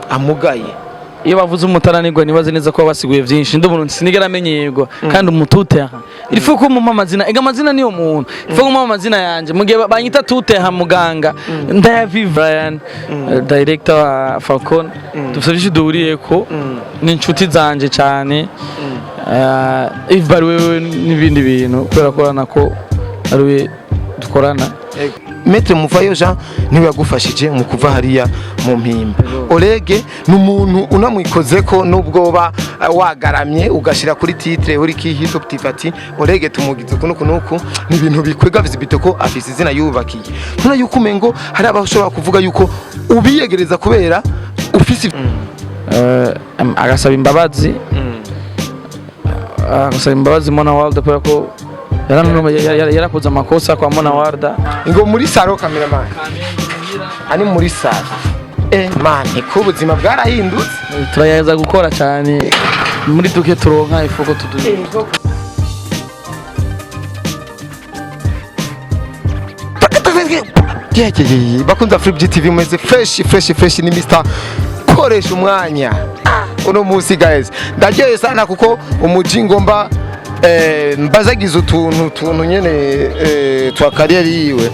amugaye iyo bavuze umutananirwa nibaze neza ko basiguye byinshi ndubuntu sinigera amenyerwa kandi umututeha irifu ko mu amazina ega amazina niyo muntu ifu ko mu amazina yanje mugihe banyita tuteha muganga ndayavi Brian director wa Falcon dufite duhuriye ko n'inshuti zanje cyane if bariwe n'ibindi bintu kubera korana ko ariwe dukorana Maître Muvayo Jean niwe yagufashije mu kuva hariya mu mpimba OLEGUE n'umuntu unamwikozeko nubwo wagaramye ugashira kuri titre uri kihito ptifati OLEGUE tumugize kunuku ni ibintu bikwega visibilité ko afise izina yubakiye none yuko umengo hari abashobora kuvuga yuko ubiyegereza kubera ufise agasaba imbabazi Mona World kubera ko yarakoze amakosa kwa Mona World ngo muri saro cameraman ani muri saro man ko ubuzima bwarahindutse turayeza gukora cyane muri duke turonka ifuko tuduye bakunza Free TV meze fresh ni Mr koresha umwanya uno musi guys ndagiye sana kuko umujingo mbazagize utuntu nyene twa career yiwe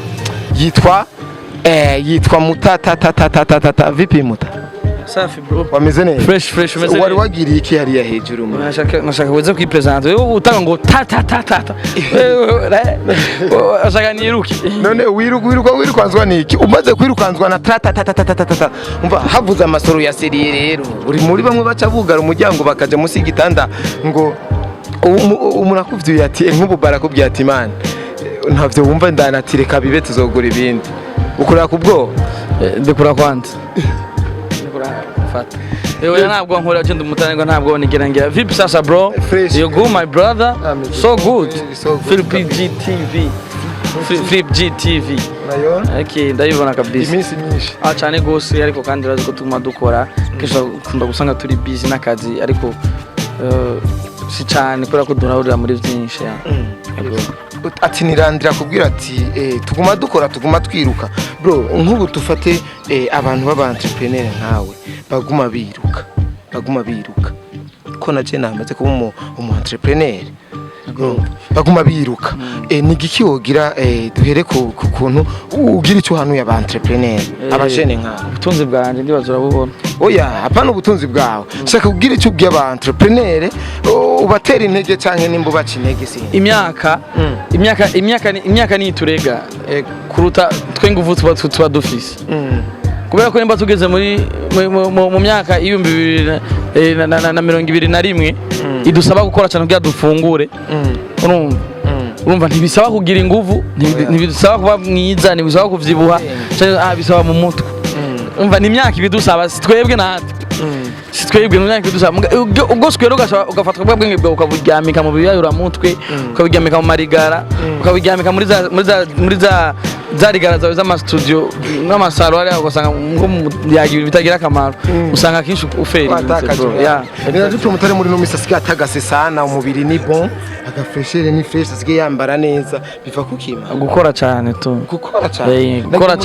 yitwa mutata vipi muta safi bro wameze neza fresh wari wagiriye iki hariya hejuru mu nashaka kuza kwipresent wewe utanga ngo ta ashaka niruki none wirukanzwa niki umaze kwirukanzwa na ta umva havuze amasoro ya serie rero uri muri bamwe baca bugara umuryango bakaje musi gitanda ngo umuntu akuvye ati nk'ubu barakubwiye ati man ntavyo wumva ndanatire kabibe tuzogura ibindi ukora kubwo ndekura kwanza fata Ewe ntabwo nkora cyo ndumutanirwa ntabwo nigerangira vipi sasa bro you go my brother so good Philip GTV Philip GTV nayo okay ndabibona kabisa iminsi myinshi cyane gose ariko kandi urazi ko tuma dukora kesha kunda gusanga turi busy nakazi ariko si cyane kubera ko durahurira muri byinshi ati nirandira kubwira ati tuguma dukora tuguma twiruka bro nk'ubu tufate abantu baba entrepreneur nkawe baguma biruka ko naje namaze kuba umu entrepreneur baguma biruka ni giki wogira duhere ku kuntu ugira icyo hanu y'aba entrepreneur abashene nkawe ubutunzi bwanje ndibaza urabubona oya apana ubutunzi bwawe shaka kugira icyo ubwiye aba entrepreneur ubatera intege canke nimba baca intege si imyaka ni turega kuruta twe nguvu tuba dufise kubera ko nimba tugeze mu myaka 2021 idusaba gukora cyane kugira dufungure urumva ntibisaba kugira inguvu ntibisaba kuba mwiza ntibisaba kuvyibuha bisaba mu mutwe umva ni imyaka ibidusaba twebwe natwe twebwe n'imyaka ibidusaba ubwo skwero ugafatwa bwabwenge bwawe ukaburyamika mu biyayura mutwe ukaburyamika mu marigara ukaburyamika muri za rigara zawe z'ama studio n'amasaro ari ugasanga ngo yagira bitagira akamaro usanga kinshi uferi ya rero promotare muri no misasi atagase sana umubiri ni bon agafreshere ni fresh asige yambara neza biva kukima gukora cyane gukora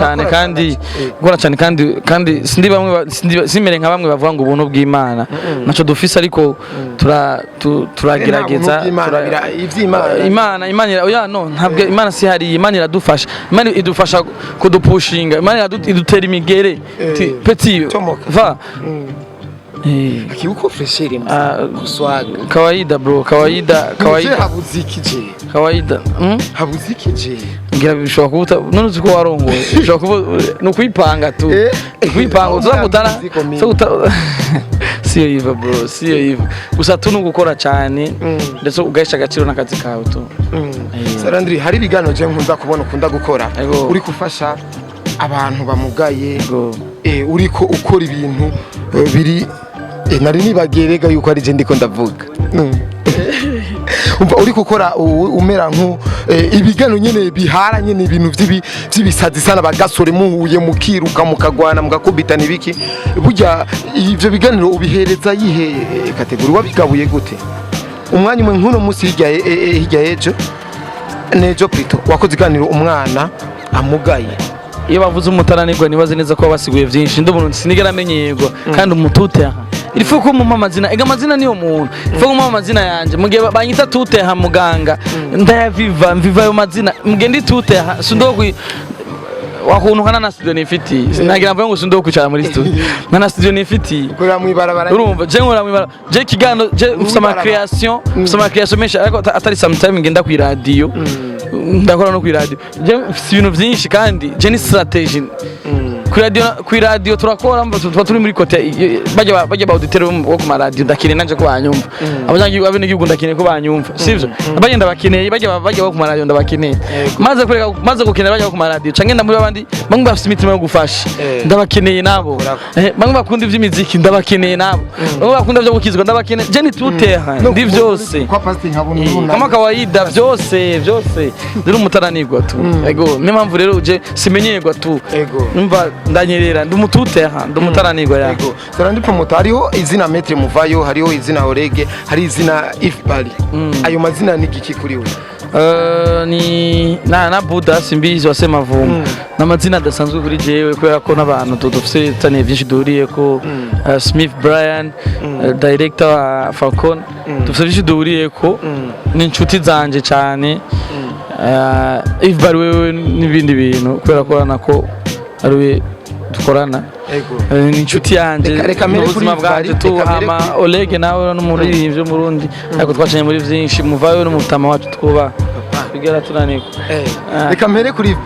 cyane kandi sindi bamwe simere nka bamwe bavuga ngo ubuntu bw'Imana naco dufise ariko turagerageza Imana oya no ntabwo Imana si hari Imana iradufasha Imana idufasha kudupushinga Imana idutera imigere petit va akiuko freshere kuswaga kawaida bro kawaida habuzikije ngira bishobora kubuta none uko warongoye bishobora kuba no kwipanga tu kwipanga uzakutana siyo yiva bro siyo yiva gusa tu gukora cyane ndetse ugahisha agaciro n'akazi kawe tu Landry hari bigano je nkunda kubona ukunda gukora uri kufasha abantu bamugaye uriko ukora ibintu biri nari nibagerega yuko ari je ndiko ndavuga umva uri gukora umera nku ibigano nyene bihara nyene ibintu by'ibisazi sana bagasore muhuye mukiruka mukagwana mugakubita nibiki burya ivyo biganiro ubihereza yihe kategori wabigabuye gute umwanya umwe nkuno musi hirya ejo nejo plito wakoze iganiro umwana amugaye iyo bavuze umutaranirwa nibaze neza ko basiguye byinshi ndi umuntu sinigera amenyerwa kandi umututeha irifu ko mu amazina ega amazina niyo muntu irifu ko mu amazina yanje mugihe banyita tuteha muganga ndayaviva mviva ayo mazina mugende tuteha sundo wakuntu kana na studio nifiti nagira mvuye ngo sundo kwicara muri studio na studio nifiti kurira mu ibarabara urumva je nkora mu ibarabara je kigano je mfite creation mesha ariko atari sometime ngenda ku radio ndakora no ku radio je mfite ibintu byinshi kandi je ni strategy ku radio turakora tuba turi muri kote bajya bauditere wo ku radio ndakine nanje ko banyumva abanyangi abene gihugu ndakine ko banyumva sivyo abagenda bakeneye bajya bo ku radio ndabakeneye maze gukenera bajya ku radio cange ndamuri abandi bamwe bafite imitima yo gufasha ndabakeneye nabo bamwe bakunda ivy'imiziki ndabakeneye nabo bamwe bakunda byo gukizwa ndabakeneye je ni tuteha ndi vyose kwa pastor nkabuntu kama kawaida vyose ndiri umutaranirwa tu ego nimpamvu rero uje simenyerwa tu numva ndanyerera ndi umututeha ndi umutaranirwa yego LANDRY PROMOTER hariho izina Maître Muvayo hariho izina OLEGUE hari izina Ifbali ayo mazina ni giki kuri we ni na Buddha simbizi wasema vumu n'amazina adasanzwe kuri jewe kubera ko n'abantu dufite tane byinshi duhuriye ko Smith Brian director wa Falcon dufite byinshi duhuriye ko n'inshuti zanje cyane Ifbali wewe n'ibindi bintu kubera ko nako ariwe dukorana ni inshuti yanje n'ubuzima bwanje tuhama OLEGUE nawe n'umuririmbyi wo mu Burundi ariko twacanye muri byinshi muvayo n'umutama wacu twuba bigera tunaniko reka mbere kuri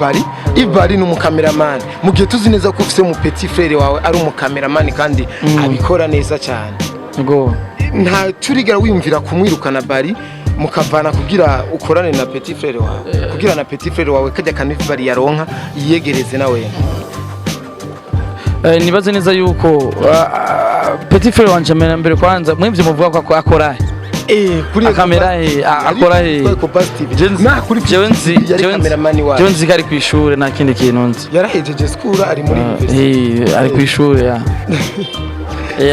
Ifbali ni umukameraman mu gihe tuzi neza ko ufite mu petit frère wawe ari umukameraman kandi abikora neza cyane ngo nta turigera wiyumvira kumwirukana Bali mukavana kugira ukorane na petit frère wawe kugira na petit frère wawe kajya kana Ifbali yaronka yiyegereze nawe nibaze neza yuko petit frère wanje mbere kwanza mwivye muvuga ko akora kuri kamera akora jewe nzi kari kw'ishure nta kindi kintu nzi yarahejeje school ari muri university ari kw'ishure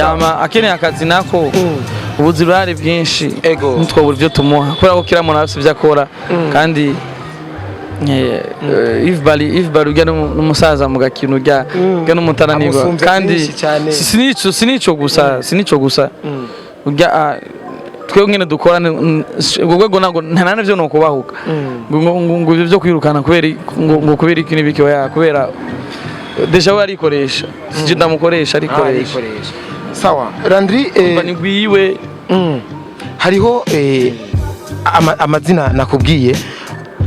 ama akeneye akazi nako ubuzi bwari bwinshi ntitwabura ibyo tumuha kubera ko kira muntu afite ibyo akora kandi Ifbali ujya n'umusaza mu gakino ujya n'umutaranirwa kandi sinico gusa ujya twebwe nyine dukorane urwego ntabwo nta nabyo ni ukubahuka ngo ibyo byo kwirukana kubera iki n'ibiki kubera deja we arikoresha sije ndamukoresha arikoresha sawa LANDRY ni bwiwe hariho amazina nakubwiye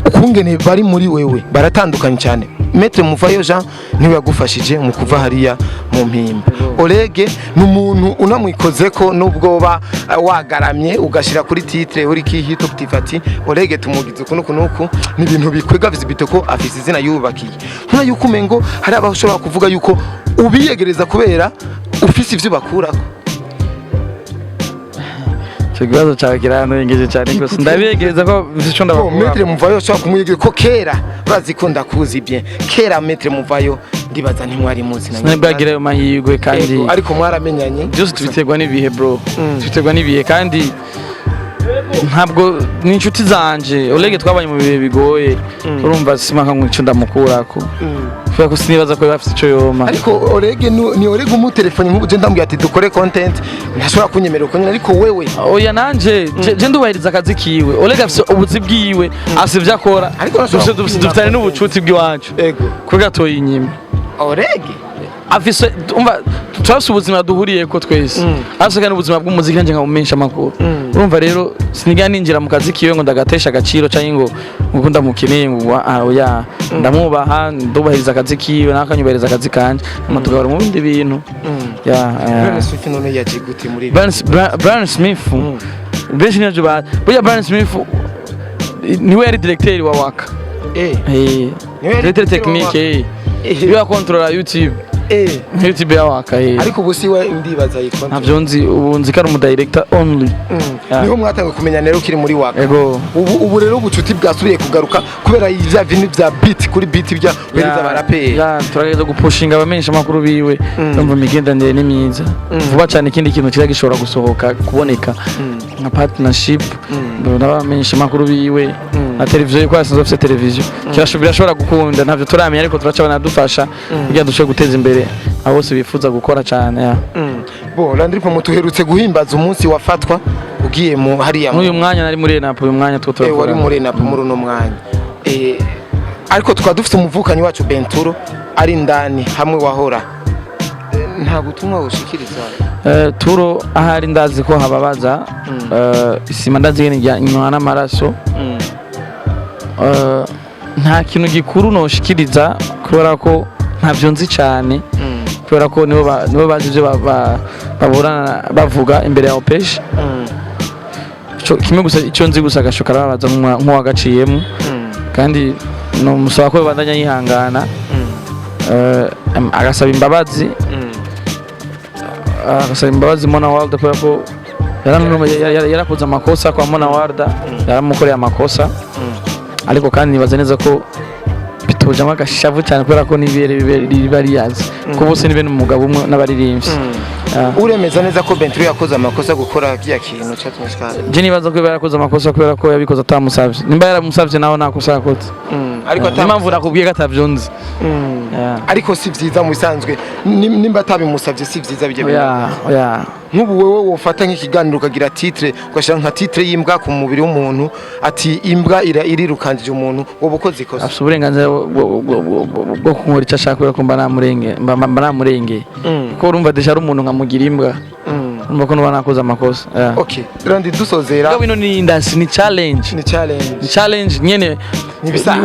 ukungene bari muri wewe baratandukanye cyane Maître Muvayo Jean niwe yagufashije mu kuva hariya mu mpimba OLEGUE n'umuntu unamwikoze ko nubwo wagaramye ugashira kuri titre uri kihito kutifati OLEGUE tumugize kunuku ni ibintu bikwega visibility ko afise izina yubakiye nkuna yuko umengo hari abashobora kuvuga yuko ubiyegereza kubera ufise ivyo bakurako kibazo cyawe kirano ingeje cyane ko ndabegereza ko bisho ndabakura Maître Muvayo cyo kumuyegere ko kera bazi ko ndakuzi bien kera Maître Muvayo ndibaza ntimwari muzi na nibwagira yo mahirwe kandi ariko mwaramenyanye byose tubiterwa n'ibihe bro tubiterwa n'ibihe kandi ntabwo ni inshuti zanje OLEGUE twabanye mu bihe bigoye urumva simaka nk'icyo ndamukurako kubera ko sinibaza ko bafite icyo yoma ariko OLEGUE ni OLEGUE mu telefone nk'ubu je ndambwiye ati dukore content ntashobora kunyemerera uko nyine ariko wewe oya nanje je ndubahiriza akazi kiwe OLEGUE afite ubuzi bwiwe asivye akora ariko dufitane n'ubucuti bw'iwacu kuri gatoyi inyima OLEGUE afise umva turafise ubuzima duhuriye ko twese afise kandi ubuzima bw'umuziki nje nkamumensha makuru urumva rero siniga ninjira mu kazi kiwe ngo ndagatesha agaciro cyangwa ngo ngukunda mukeneye ngo oya ndamubaha ndubahiriza akazi kiwe nakanyubahiriza akazi kanje amatugabura mu bindi bintu Brian Smith benshi nyaje ba Brian Smith niwe yari directeur wa Waka directeur technique yo controller YouTube YouTube ya Waka ariko ubu si we ndibaza yikon navyo nzi ubu nzi kari mu director only niho mwatanga kumenya rero kiri muri Waka ego ubu rero ubucuti bwasubiye kugaruka kubera ivya bintu bya beat kuri beat bya beriza barapeye turageza gupushinga abamenyesha makuru biwe ndumva imigendanire ni myiza vuba cyane ikindi kintu kira gishobora gusohoka kuboneka nka partnership n'abamenyesha makuru biwe na televiziyo yuko yasanzwe afite televiziyo birashobora gukunda ntavyo turamenya ariko turaca banadufasha kugira dushobore guteza imbere abo bose bifuza gukora cyane bo Landry Promoter uherutse guhimbaza umunsi wafatwa ugiye mu hariya uyu mwanya nari muri ENAP uyu mwanya two turakora wari muri ENAP muri uno mwanya ariko tukaba dufite umuvukanyi wacu Benturo ari ndani hamwe wahora nta butumwa bushikiriza turo ahari ndazi ko hababaza isima ndazi nywa n'amaraso nta kintu gikuru noshikiriza kubera ko ntavyo nzi cyane kubera ko nibo bazi ivyo baburana bavuga imbere ya opesh kimwe gusa icyo nzi gusa gashoka babaza nk'uwagaciyemo kandi no musaba ko bandanya yihangana agasaba imbabazi Mona World kubera ko yarakoze amakosa kwa Mona World yaramukoreye amakosa ariko kandi nibaza neza ko bitojamo agashavu cyane kubera ko nibere bariyazi ko bose nibe n'umugabo umwe n'abaririmbyi uremeza neza ko Benturo yakoze amakosa gukora kiya kintu cyatumye je nibaza ko yarakoze amakosa kubera ko yabikoze atamusavye nimba yaramusavye naho nakosa yakoze ariko impamvu nakubwiye ko atavyonzi ariko si vyiza mu bisanzwe nimba atabimusavye si vyiza bijye nk'ubu wewe wofata nk'ikiganiro ukagira titre ugashira nka titre y'imbwa ku mubiri w'umuntu ati imbwa irirukanjije umuntu wowe ukoze ikosa afite uburenganzira bwo kunkora icyo ashaka kubera ko mba namurengeye kuko urumva deja ari umuntu nkamugira imbwa urumva ko nuba nakoze amakosa okay Randy dusozera bino ni indasi ni challenge nyene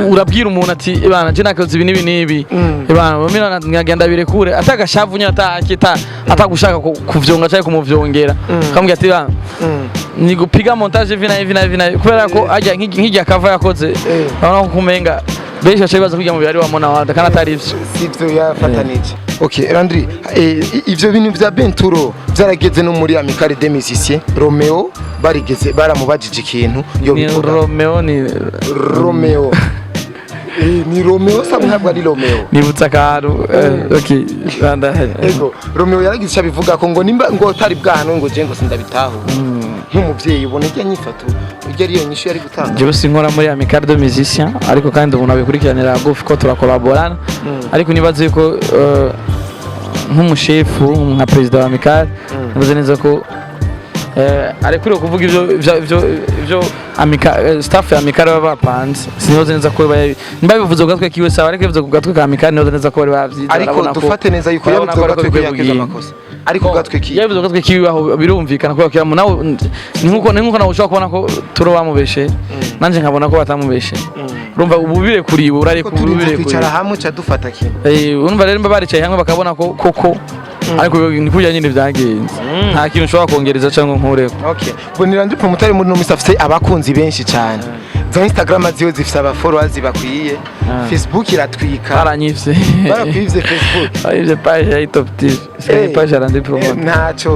urabwira umuntu ati bana je nakoze ibi nibi bana mina ngagenda birekure atagashavu nyata atagushaka kuvyonga cyangwa kumuvyongera kambwira ati bana ni gupiga montage vina kubera ko ajya nk'ijya kava yakoze urabona ko kumenga besha cyabaza kujya mu bihari wa Mona World kana atari ivyo sivyo yafatanije okay Landry ivyo bintu vya Benturo byarageze no muri Amicale des Musiciens Romeo barigeze baramubajije ikintu yo Romeo ni Romeo sabu ntabwo ari Romeo nibutsa karu okay ego Romeo yaragize bivuga ko ngo nimba ngo tari bwano ngo je ngo sindabitaho nk'umuvyeyi ubona ijya nyifato ujya ariyo nyishu yari gutanga je sinkora muri Amicale des Musiciens ariko kandi umuntu abikurikiranira gufi ko turakolaborana ariko nibaze ko nk'umushefu nka president wa Amicale nibaze neza ko arekuriwe kuvuga ivyo staff ya Amicale bapanze sinoze neza ko nimba bivuze gatwe kiwe sawa ariko bivuze gatwe ka Amicale nibaze neza ko bari bavyiza ariko dufate neza yuko yavuze gatwe ko yakiza amakosa ariko gatwe kiwe yavuze gatwe kiwe aho birumvikana ko yakira nawe nkuko nawe ushaka kubona ko turo bamubeshe nanje nkabona ko batamubeshe urumva ububire kuri urare ku bubire kwicara hamwe cha dufata kintu urumva rero baricaye hamwe bakabona ko koko ariko ni kujya nyine byagenze nta kintu ushobora kongereza cyangwa nkureko okay bo Landry Promoter muri no misafise abakunzi benshi cyane za Instagram ziyo zifise aba followers bakwiye Facebook iratwika baranyivye Facebook ayivye page ya Top TV c'est page ya Landry Promoter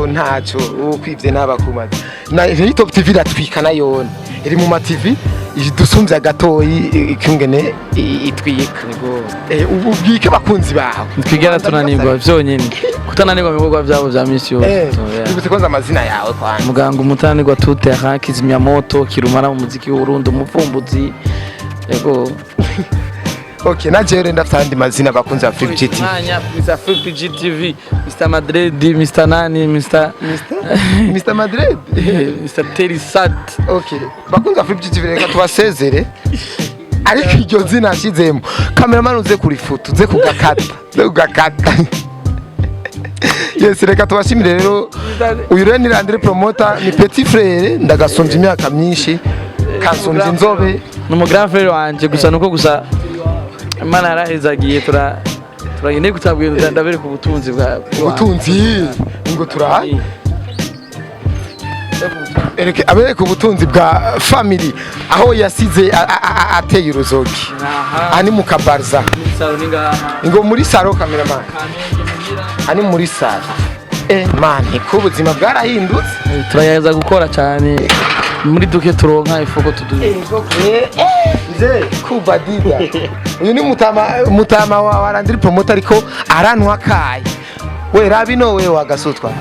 ntaco ukwivye n'abakumaze na Top TV iratwika nayo iri mu ma TV dusumvya gatoyi ikungene itwika ubu bwike bakunzi bawe twigera tunanirwa vyonyene kutananirwa mu bikorwa byabo vya misi yose ubuse kwanza amazina yawe kwanza muganga umutanirwa tuterra kizimya moto kirumara mu muziki w'Uburundi umuvumbuzi yego okay na jere ndafandi mazina bakunzi ba Flip GT Mr Flip GTV Mr Madrid Mr Nani Mr Madrid Mr Terry Sat okay bakunzi ba Flip GTV reka tubasezere ariko iryo zina ashizemo cameraman uze kuri foto uze kugakata yes reka tubashimire rero uyu rero ni Landry Promoter ni petit frère ndagasonje imyaka myinshi kansonje inzobe n'umugrand frère wanje gusa nuko gusa Imana yarahezagiye turagende kutabwira ndabere ku butunzi bwa ubutunzi ngo turahaye ereke abere ku butunzi bwa family aho yasize ateye uruzogi ani mu kabarza ngo muri saro cameraman ani muri saro man ko ubuzima bwarahindutse turayeza gukora cyane muri duke turonka ifoko tuduye nze kubadida uyu ni mutama wa Landry Promoter ariko aranwa kaye we rabino we wagasutwa